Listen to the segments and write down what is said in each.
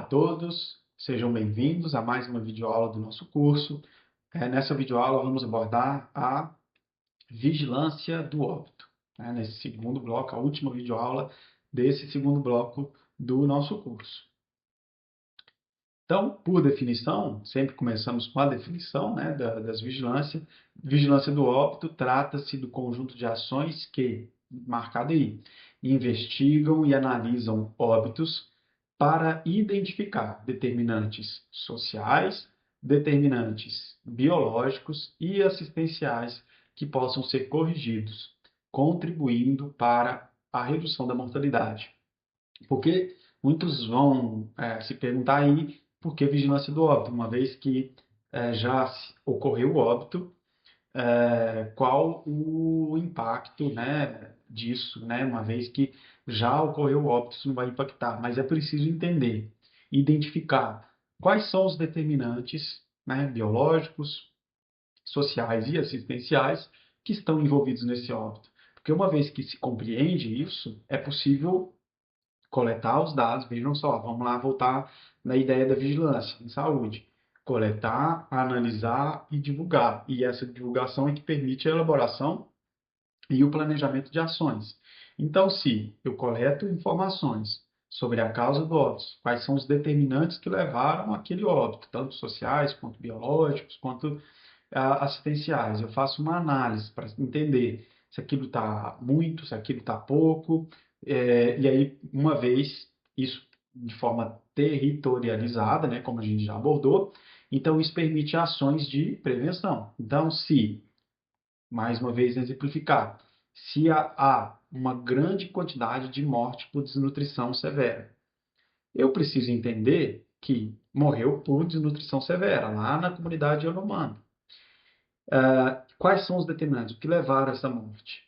todos, sejam bem-vindos a mais uma videoaula do nosso curso. Nessa videoaula vamos abordar a vigilância do óbito. Nesse segundo bloco, a última videoaula desse segundo bloco do nosso curso. Então, por definição, sempre começamos com a definição, das vigilâncias. Vigilância do óbito trata-se do conjunto de ações que, marcado aí, investigam e analisam óbitos para identificar determinantes sociais, determinantes biológicos e assistenciais que possam ser corrigidos, contribuindo para a redução da mortalidade. Porque muitos vão se perguntar aí por que vigilância do óbito, uma vez que já ocorreu o óbito, qual o impacto, disso, uma vez que já ocorreu o óbito, isso não vai impactar, mas é preciso entender, identificar quais são os determinantes, biológicos, sociais e assistenciais que estão envolvidos nesse óbito. Porque uma vez que se compreende isso, é possível coletar os dados. Vejam só, vamos lá voltar na ideia da vigilância em saúde. Coletar, analisar e divulgar. E essa divulgação é que permite a elaboração e o planejamento de ações. Então, se eu coleto informações sobre a causa do óbito, quais são os determinantes que levaram àquele óbito, tanto sociais, quanto biológicos, quanto assistenciais, eu faço uma análise para entender se aquilo está muito, se aquilo está pouco, e aí, uma vez, isso de forma territorializada, como a gente já abordou, então isso permite ações de prevenção. Então, se mais uma vez exemplificar, se há uma grande quantidade de morte por desnutrição severa, eu preciso entender que morreu por desnutrição severa, lá na comunidade Yanomami. Quais são os determinantes? O que levaram a essa morte?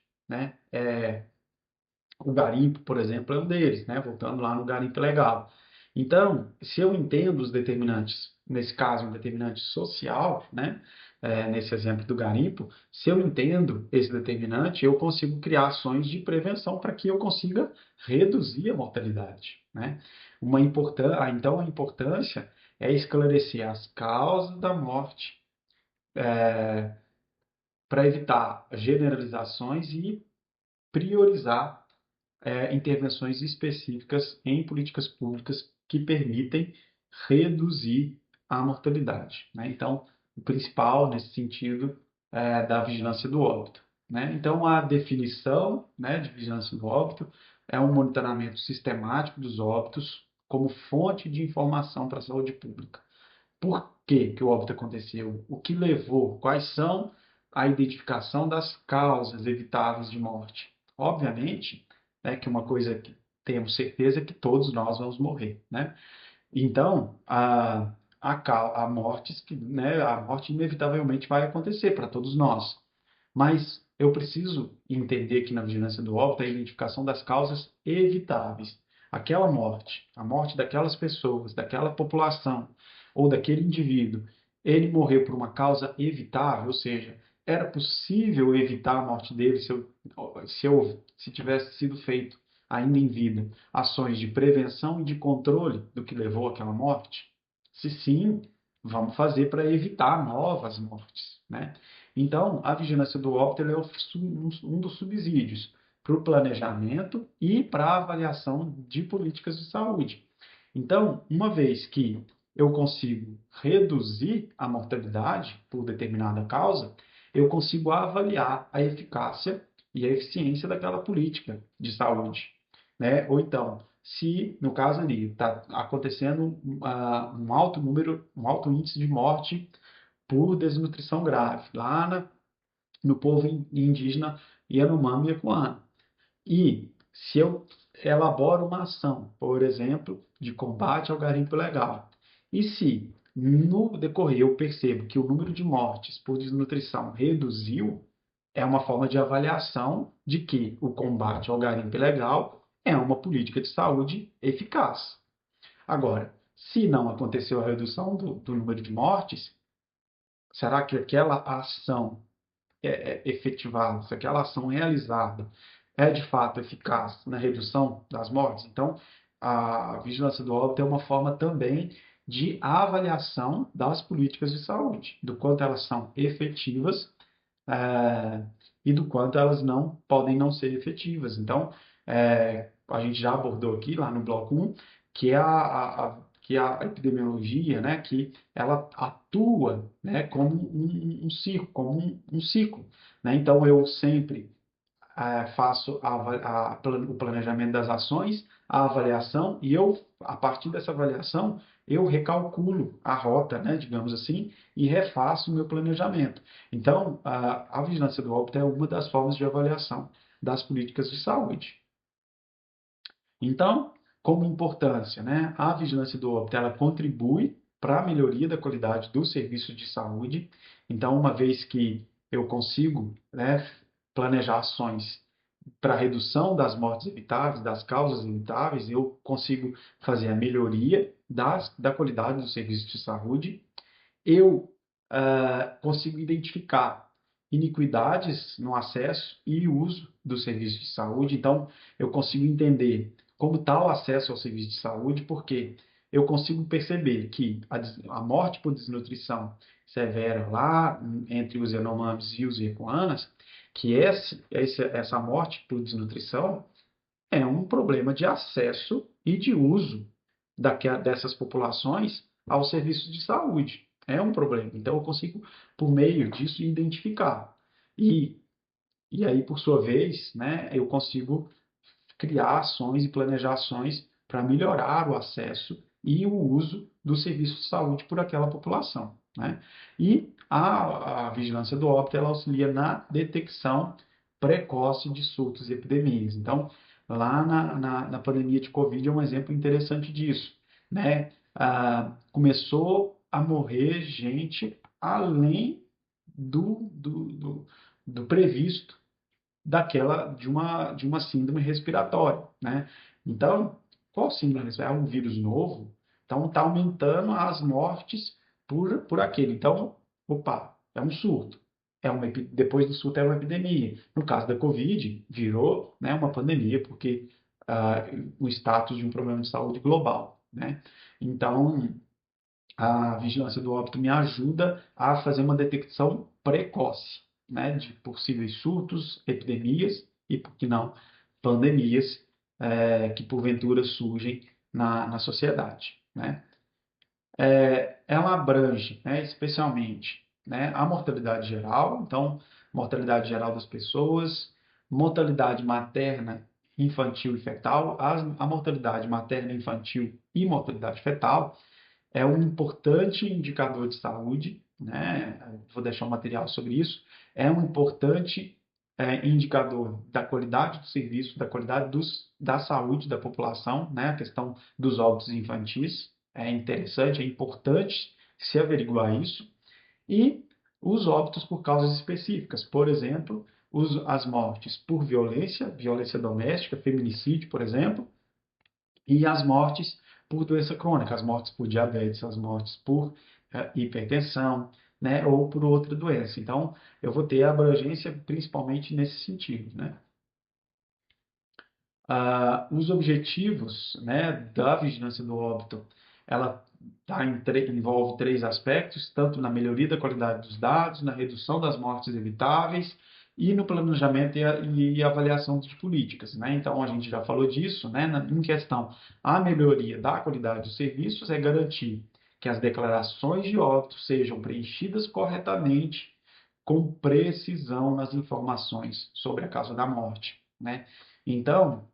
O garimpo, por exemplo, é um deles, voltando lá no garimpo legal. Então, se eu entendo os determinantes, nesse caso, um determinante social, nesse exemplo do garimpo, se eu entendo esse determinante, eu consigo criar ações de prevenção para que eu consiga reduzir a mortalidade. Então, a importância é esclarecer as causas da morte para evitar generalizações e priorizar intervenções específicas em políticas públicas que permitem reduzir a mortalidade. Então, o principal nesse sentido é da vigilância do óbito. Então, a definição de vigilância do óbito é um monitoramento sistemático dos óbitos como fonte de informação para a saúde pública. Por que o óbito aconteceu? O que levou? Quais são a identificação das causas evitáveis de morte? Obviamente, que uma coisa que temos certeza é que todos nós vamos morrer, Então, a morte inevitavelmente vai acontecer para todos nós. Mas eu preciso entender que na vigilância do óbito a identificação das causas evitáveis. Aquela morte, a morte daquelas pessoas, daquela população ou daquele indivíduo, ele morreu por uma causa evitável, ou seja, era possível evitar a morte dele se tivesse sido feito ainda em vida ações de prevenção e de controle do que levou àquela morte? Se sim, vamos fazer para evitar novas mortes, Então, a vigilância do óbito é um dos subsídios para o planejamento e para a avaliação de políticas de saúde. Então, uma vez que eu consigo reduzir a mortalidade por determinada causa, eu consigo avaliar a eficácia e a eficiência daquela política de saúde. Ou então, se no caso ali está acontecendo um alto número, um alto índice de morte por desnutrição grave, no povo indígena Yanomami e Yacuana. E se eu elaboro uma ação, por exemplo, de combate ao garimpo ilegal, e se no decorrer eu percebo que o número de mortes por desnutrição reduziu, é uma forma de avaliação de que o combate ao garimpo ilegal é uma política de saúde eficaz. Agora, se não aconteceu a redução do número de mortes, será que aquela ação efetivada, se aquela ação realizada é de fato eficaz na redução das mortes? Então, a vigilância do óbito é uma forma também de avaliação das políticas de saúde, do quanto elas são efetivas, eh, e do quanto elas não podem não ser efetivas. Então, a gente já abordou aqui, lá no bloco um, que é que é a epidemiologia, né, que ela atua, né, como um ciclo, como um ciclo, né? Então, eu sempre faço o planejamento das ações, a avaliação, e eu, a partir dessa avaliação, eu recalculo a rota, né, digamos assim, e refaço o meu planejamento. Então, a vigilância do óbito é uma das formas de avaliação das políticas de saúde. Então, como importância, né, a vigilância do óbito ela contribui para a melhoria da qualidade do serviço de saúde. Então, uma vez que eu consigo, né, planejar ações para a redução das mortes evitáveis, das causas evitáveis, eu consigo fazer a melhoria da qualidade do serviço de saúde, eu consigo identificar iniquidades no acesso e uso do serviço de saúde. Então, eu consigo entender como está o acesso ao serviço de saúde, porque eu consigo perceber que a morte por desnutrição severa lá entre os Yanomamis e os Yepuanas, que essa morte por desnutrição é um problema de acesso e de uso dessas populações aos serviços de saúde. É um problema. Então, eu consigo, por meio disso, identificar. E, e aí, por sua vez, né, eu consigo criar ações e planejar ações para melhorar o acesso e o uso do serviço de saúde por aquela população, né? E a vigilância do óbito ela auxilia na detecção precoce de surtos e epidemias. Então, lá na pandemia de Covid é um exemplo interessante disso, né? Começou a morrer gente além do previsto de uma síndrome respiratória, né? Então, qual síndrome respiratória? É um vírus novo, então está aumentando as mortes por aquele. Então, opa, é um surto. Depois do surto é uma epidemia. No caso da Covid, virou, né, uma pandemia, porque ah, o status de um problema de saúde global, né? Então, a vigilância do óbito me ajuda a fazer uma detecção precoce, né, de possíveis surtos, epidemias e, por que não, pandemias que porventura surgem na sociedade, né? Ela abrange, né, especialmente, né, a mortalidade geral, então, mortalidade geral das pessoas, mortalidade materna, infantil e fetal, a mortalidade materna, infantil e mortalidade fetal é um importante indicador de saúde, né? Vou deixar um material sobre isso. É um importante indicador da qualidade do serviço, da qualidade da saúde da população, né? A questão dos óbitos infantis é interessante, é importante se averiguar isso. E os óbitos por causas específicas, por exemplo, as mortes por violência, violência doméstica, feminicídio, por exemplo, e as mortes por doença crônica, as mortes por diabetes, as mortes por hipertensão, né, ou por outra doença. Então, eu vou ter abrangência principalmente nesse sentido, né? Os objetivos, né, da vigilância do óbito, ela envolve três aspectos, tanto na melhoria da qualidade dos dados, na redução das mortes evitáveis e no planejamento e avaliação de políticas, né? Então, a gente já falou disso, né, em questão, a melhoria da qualidade dos serviços é garantir que as declarações de óbito sejam preenchidas corretamente, com precisão nas informações sobre a causa da morte, né? Então,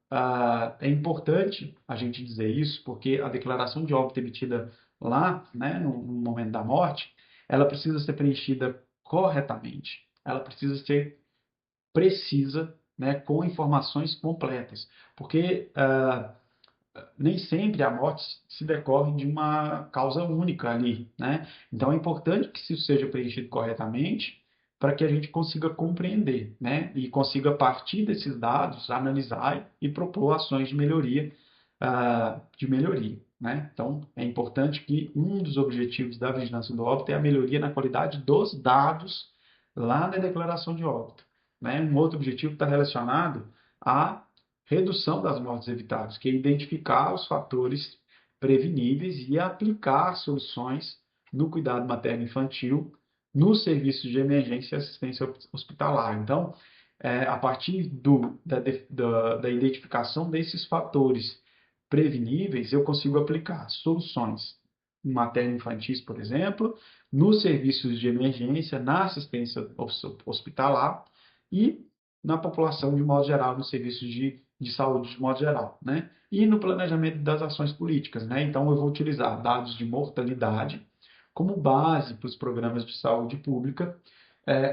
é importante a gente dizer isso, porque a declaração de óbito emitida lá, né, no momento da morte, ela precisa ser preenchida corretamente. Ela precisa ser precisa, né, com informações completas, porque nem sempre a morte se decorre de uma causa única ali, né? Então é importante que isso seja preenchido corretamente para que a gente consiga compreender, né? E consiga, a partir desses dados, analisar e propor ações de melhoria, né? Então é importante que um dos objetivos da vigilância do óbito é a melhoria na qualidade dos dados lá na declaração de óbito, né? Um outro objetivo está relacionado a redução das mortes evitáveis, que é identificar os fatores preveníveis e aplicar soluções no cuidado materno-infantil, nos serviços de emergência e assistência hospitalar. Então, a partir da identificação desses fatores preveníveis, eu consigo aplicar soluções materno-infantis, por exemplo, nos serviços de emergência, na assistência hospitalar e na população de modo geral, nos serviços de saúde de modo geral, né? E no planejamento das ações políticas, né? Então, eu vou utilizar dados de mortalidade como base para os programas de saúde pública,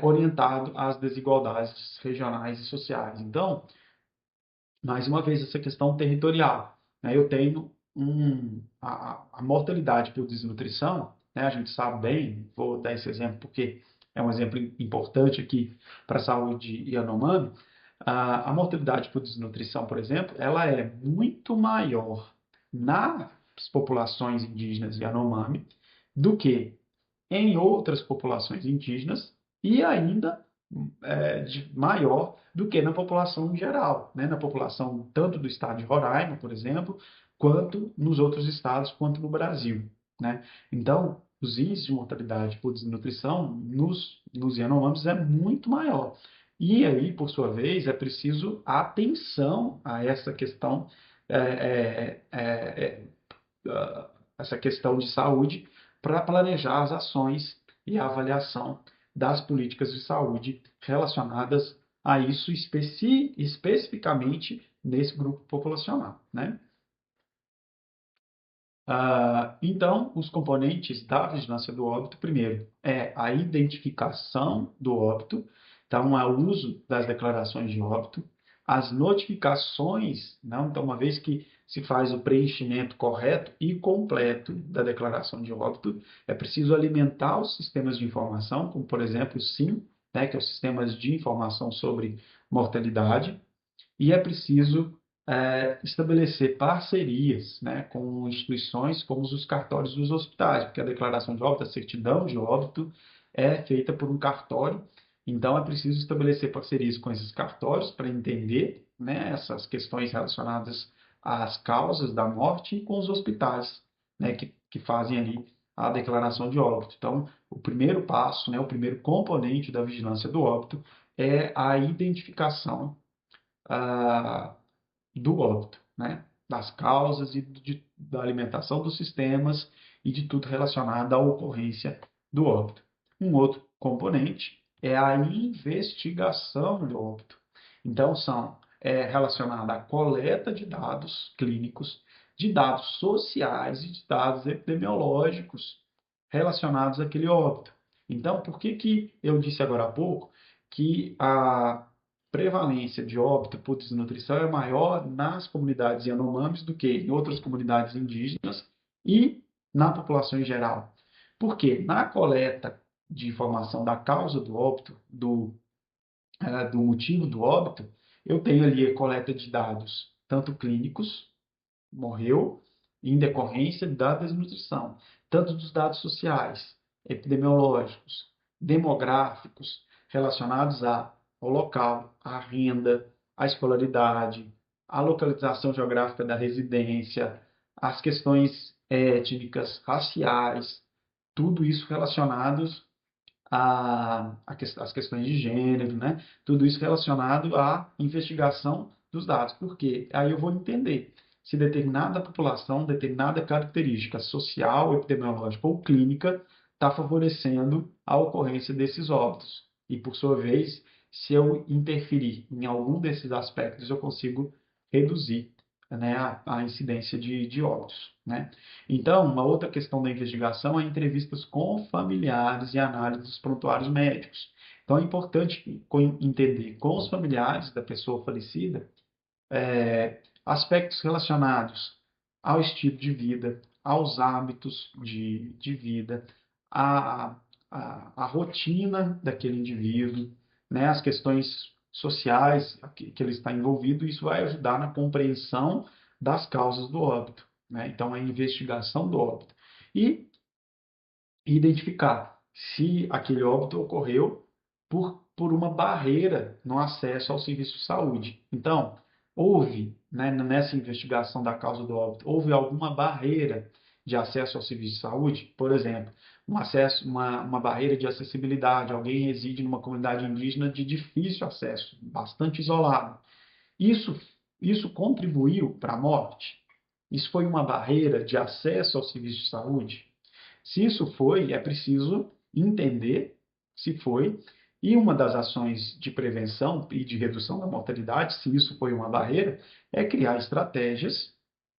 orientado às desigualdades regionais e sociais. Então, mais uma vez, essa questão territorial, né? Eu tenho a mortalidade por desnutrição, né? A gente sabe bem, vou dar esse exemplo porque é um exemplo importante aqui para a saúde Yanomami. A mortalidade por desnutrição, por exemplo, ela é muito maior nas populações indígenas Yanomami do que em outras populações indígenas e ainda maior do que na população em geral, né? Na população tanto do estado de Roraima, por exemplo, quanto nos outros estados, quanto no Brasil, né? Então, os índices de mortalidade por desnutrição nos Yanomamis é muito maior. E aí, por sua vez, é preciso atenção a essa questão, é, é, é, essa questão de saúde para planejar as ações e a avaliação das políticas de saúde relacionadas a isso especificamente nesse grupo populacional, né? Então, os componentes da vigilância do óbito, primeiro, é a identificação do óbito, então, é o uso das declarações de óbito, as notificações, não? Então, uma vez que se faz o preenchimento correto e completo da declaração de óbito, é preciso alimentar os sistemas de informação, como, por exemplo, o SIM, né, que é o Sistemas de Informação sobre Mortalidade, e é preciso estabelecer parcerias, né, com instituições como os cartórios dos hospitais, porque a declaração de óbito, a certidão de óbito, é feita por um cartório, então é preciso estabelecer parcerias com esses cartórios para entender, né, essas questões relacionadas às causas da morte e com os hospitais, né, que fazem ali a declaração de óbito. Então, o primeiro passo, né, o primeiro componente da vigilância do óbito é a identificação ah, do óbito, né? Das causas e da alimentação dos sistemas e de tudo relacionado à ocorrência do óbito. Um outro componente é a investigação do óbito. Então, relacionada à coleta de dados clínicos, de dados sociais e de dados epidemiológicos relacionados àquele óbito. Então, por que eu disse agora há pouco que a prevalência de óbito por desnutrição é maior nas comunidades Yanomamis do que em outras comunidades indígenas e na população em geral? Porque na coleta de informação da causa do óbito, do motivo do óbito, eu tenho ali a coleta de dados, tanto clínicos, morreu em decorrência da desnutrição, tanto dos dados sociais, epidemiológicos, demográficos, relacionados ao local, à renda, à escolaridade, à localização geográfica da residência, às questões étnicas, raciais, tudo isso relacionados às questões de gênero, né? Tudo isso relacionado à investigação dos dados. Porque aí eu vou entender se determinada população, determinada característica social, epidemiológica ou clínica está favorecendo a ocorrência desses óbitos. E, por sua vez, se eu interferir em algum desses aspectos, eu consigo reduzir, né, a incidência de óbitos, né? Então, uma outra questão da investigação é entrevistas com familiares e análise dos prontuários médicos. Então, é importante entender com os familiares da pessoa falecida aspectos relacionados ao estilo de vida, aos hábitos de vida, à, à rotina daquele indivíduo, né, as questões sociais que ele está envolvido. Isso vai ajudar na compreensão das causas do óbito, né? Então, a investigação do óbito. E identificar se aquele óbito ocorreu por uma barreira no acesso ao serviço de saúde. Então, houve, né, nessa investigação da causa do óbito, houve alguma barreira de acesso ao serviço de saúde? Por exemplo, uma barreira de acessibilidade. Alguém reside numa comunidade indígena de difícil acesso, bastante isolado. Isso, isso contribuiu para a morte? Isso foi uma barreira de acesso ao serviço de saúde? Se isso foi, é preciso entender se foi. E uma das ações de prevenção e de redução da mortalidade, se isso foi uma barreira, é criar estratégias,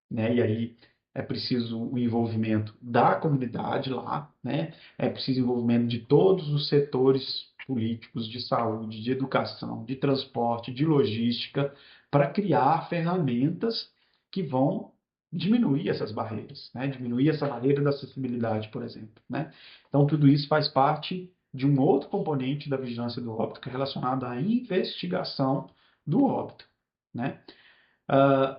né? E aí é preciso o envolvimento da comunidade lá, né? É preciso o envolvimento de todos os setores políticos, de saúde, de educação, de transporte, de logística, para criar ferramentas que vão diminuir essas barreiras, né? Diminuir essa barreira da acessibilidade, por exemplo, né? Então, tudo isso faz parte de um outro componente da vigilância do óbito, que é relacionado à investigação do óbito, né?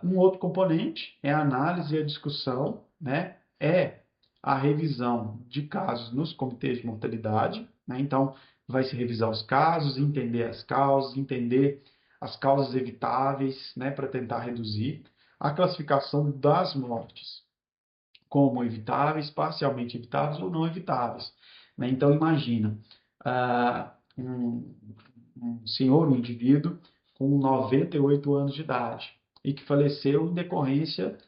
Um outro componente é a análise e a discussão, né? É a revisão de casos nos comitês de mortalidade, né? Então, vai se revisar os casos, entender as causas evitáveis, né? Para tentar reduzir a classificação das mortes como evitáveis, parcialmente evitáveis ou não evitáveis, né? Então, imagina, um, um senhor, um indivíduo com 98 anos de idade e que faleceu em decorrência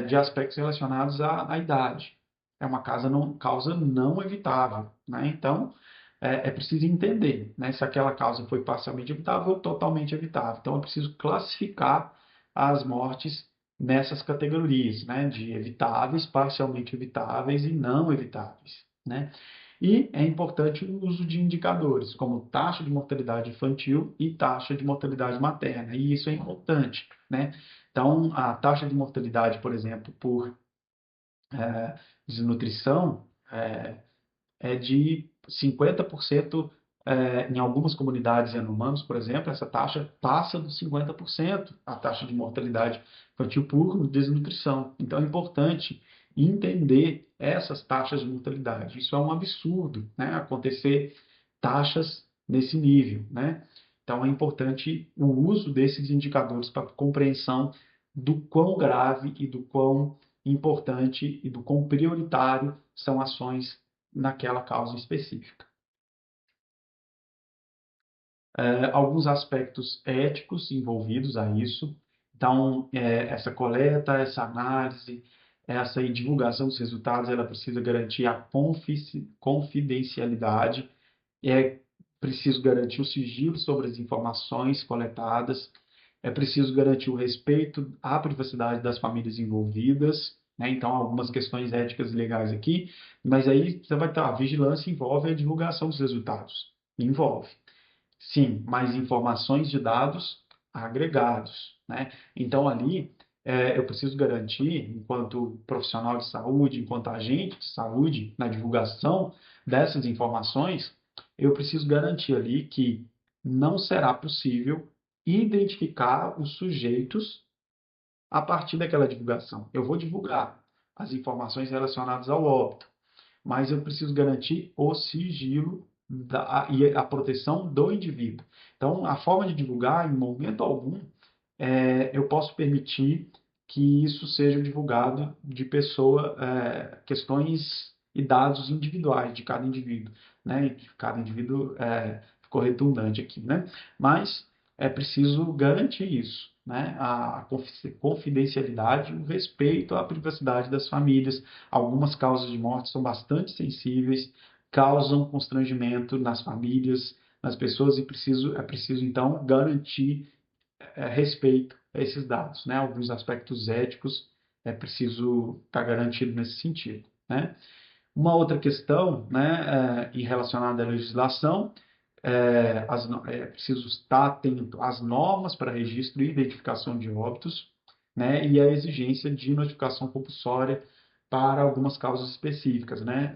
de aspectos relacionados à idade. É uma causa não evitável, né? Então, é preciso entender, né, se aquela causa foi parcialmente evitável ou totalmente evitável. Então, é preciso classificar as mortes nessas categorias, né, de evitáveis, parcialmente evitáveis e não evitáveis, né? E é importante o uso de indicadores, como taxa de mortalidade infantil e taxa de mortalidade materna, e isso é importante, né? Então, a taxa de mortalidade, por exemplo, por desnutrição, é de 50%, em algumas comunidades Yanomamis, por exemplo, essa taxa passa dos 50%, a taxa de mortalidade infantil por desnutrição. Então é importante entender essas taxas de mortalidade. Isso é um absurdo, né? Acontecer taxas nesse nível, né? Então é importante o uso desses indicadores para compreensão do quão grave e do quão importante e do quão prioritário são ações naquela causa específica. Alguns aspectos éticos envolvidos a isso. Então, essa coleta, essa análise, essa divulgação dos resultados, ela precisa garantir a confidencialidade, é preciso garantir o sigilo sobre as informações coletadas, é preciso garantir o respeito à privacidade das famílias envolvidas, né? Então, algumas questões éticas e legais aqui, mas aí você vai estar, a vigilância envolve a divulgação dos resultados. Envolve. Sim, mais informações de dados agregados, né? Então, ali, eu preciso garantir, enquanto profissional de saúde, enquanto agente de saúde, na divulgação dessas informações, eu preciso garantir ali que não será possível identificar os sujeitos a partir daquela divulgação. Eu vou divulgar as informações relacionadas ao óbito, mas eu preciso garantir o sigilo e a proteção do indivíduo. Então, a forma de divulgar, em momento algum, eu posso permitir que isso seja divulgado de pessoa, questões e dados individuais de cada indivíduo, né? Cada indivíduo ficou redundante aqui, né? Mas é preciso garantir isso, né? A confidencialidade, o respeito à privacidade das famílias. Algumas causas de morte são bastante sensíveis, causam constrangimento nas famílias, nas pessoas, e é preciso então garantir respeito a esses dados, né? Alguns aspectos éticos é preciso estar garantido nesse sentido, né? Uma outra questão, né, e relacionada à legislação, é preciso estar atento às normas para registro e identificação de óbitos, né, e a exigência de notificação compulsória para algumas causas específicas, né?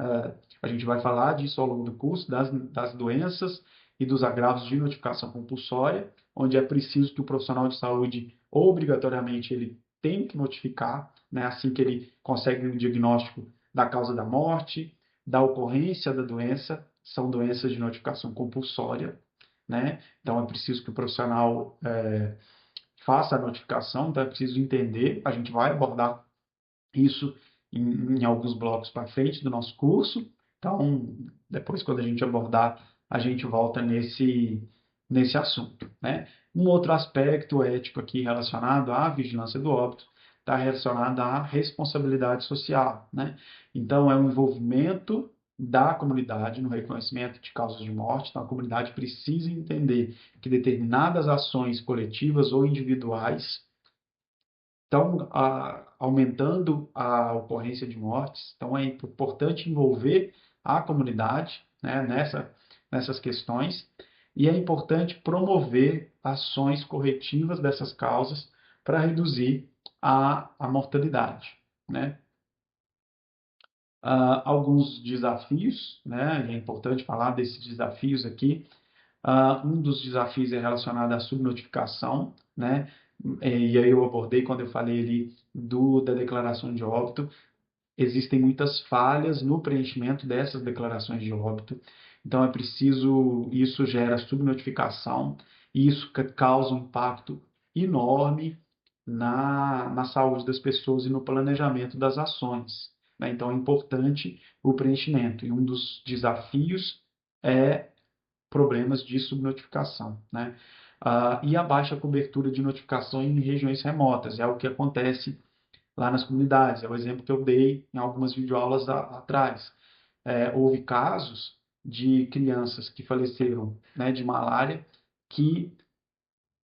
A gente vai falar disso ao longo do curso, das doenças e dos agravos de notificação compulsória, onde é preciso que o profissional de saúde, obrigatoriamente, ele tem que notificar, né, assim que ele consegue um diagnóstico da causa da morte, da ocorrência da doença, são doenças de notificação compulsória, né? Então é preciso que o profissional faça a notificação, então é preciso entender, a gente vai abordar isso em alguns blocos para frente do nosso curso. Então, depois, quando a gente abordar, a gente volta nesse assunto, né? Um outro aspecto ético aqui relacionado à vigilância do óbito está relacionado à responsabilidade social, né? Então, é o envolvimento da comunidade no reconhecimento de causas de morte. Então, a comunidade precisa entender que determinadas ações coletivas ou individuais estão aumentando a ocorrência de mortes. Então, é importante envolver a comunidade, né, nessas questões, e é importante promover ações corretivas dessas causas para reduzir a mortalidade, né? Alguns desafios, né? É importante falar desses desafios aqui. Um dos desafios é relacionado à subnotificação, né? E aí eu abordei quando eu falei ali da declaração de óbito. Existem muitas falhas no preenchimento dessas declarações de óbito. Então é preciso, isso gera subnotificação e isso causa um impacto enorme na saúde das pessoas e no planejamento das ações, né? Então é importante o preenchimento. E um dos desafios é problemas de subnotificação, né? E a baixa cobertura de notificação em regiões remotas, é o que acontece lá nas comunidades, é o exemplo que eu dei em algumas videoaulas atrás. Houve casos de crianças que faleceram, né, de malária, que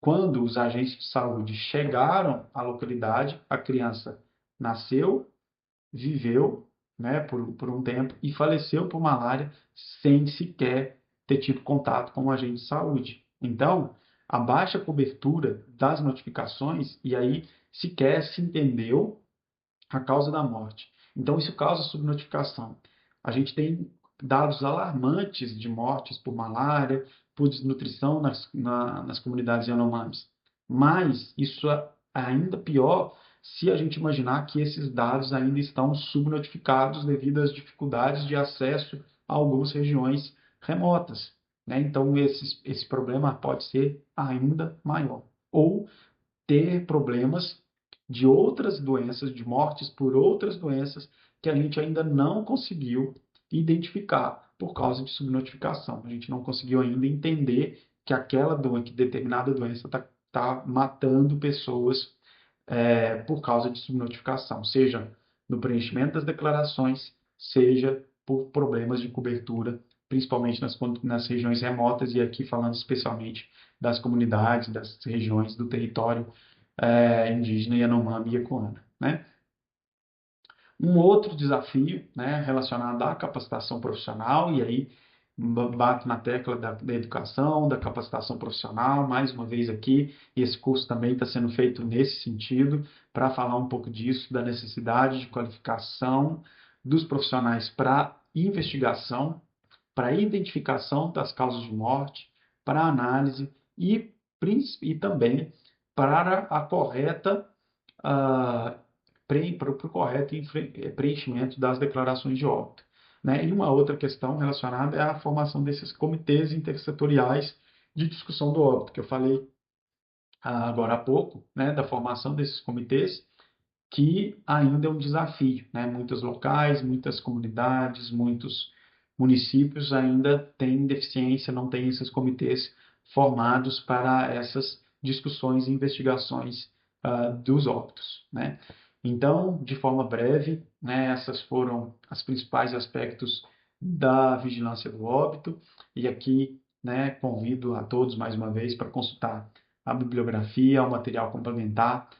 quando os agentes de saúde chegaram à localidade, a criança nasceu, viveu, né, por um tempo e faleceu por malária sem sequer ter tido contato com o agente de saúde. Então, a baixa cobertura das notificações, e aí sequer se entendeu a causa da morte. Então, isso causa subnotificação. A gente tem dados alarmantes de mortes por malária, por desnutrição nas comunidades Yanomamis. Mas isso é ainda pior se a gente imaginar que esses dados ainda estão subnotificados devido às dificuldades de acesso a algumas regiões remotas, né? Então, esse problema pode ser ainda maior. Ou ter problemas de outras doenças, de mortes por outras doenças que a gente ainda não conseguiu identificar por causa de subnotificação. A gente não conseguiu ainda entender que que determinada doença está matando pessoas por causa de subnotificação, seja no preenchimento das declarações, seja por problemas de cobertura, principalmente nas regiões remotas, e aqui falando especialmente das comunidades, das regiões do território indígena Yanomami e Ecoana, né? Um outro desafio, né, relacionado à capacitação profissional, e aí bato na tecla da educação, da capacitação profissional, mais uma vez aqui, e esse curso também está sendo feito nesse sentido, para falar um pouco disso, da necessidade de qualificação dos profissionais para investigação, para identificação das causas de morte, para análise e também para a correta ah, para o correto preenchimento das declarações de óbito, né? E uma outra questão relacionada é a formação desses comitês intersetoriais de discussão do óbito, que eu falei agora há pouco, né, da formação desses comitês, que ainda é um desafio, né? Muitos locais, muitas comunidades, muitos municípios ainda têm deficiência, não têm esses comitês formados para essas discussões e investigações dos óbitos, né? Então, de forma breve, né, essas foram os principais aspectos da vigilância do óbito, e aqui, né, convido a todos mais uma vez para consultar a bibliografia, o material complementar,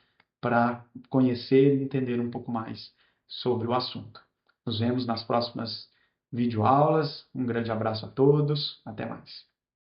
para conhecer e entender um pouco mais sobre o assunto. Nos vemos nas próximas videoaulas. Um grande abraço a todos. Até mais.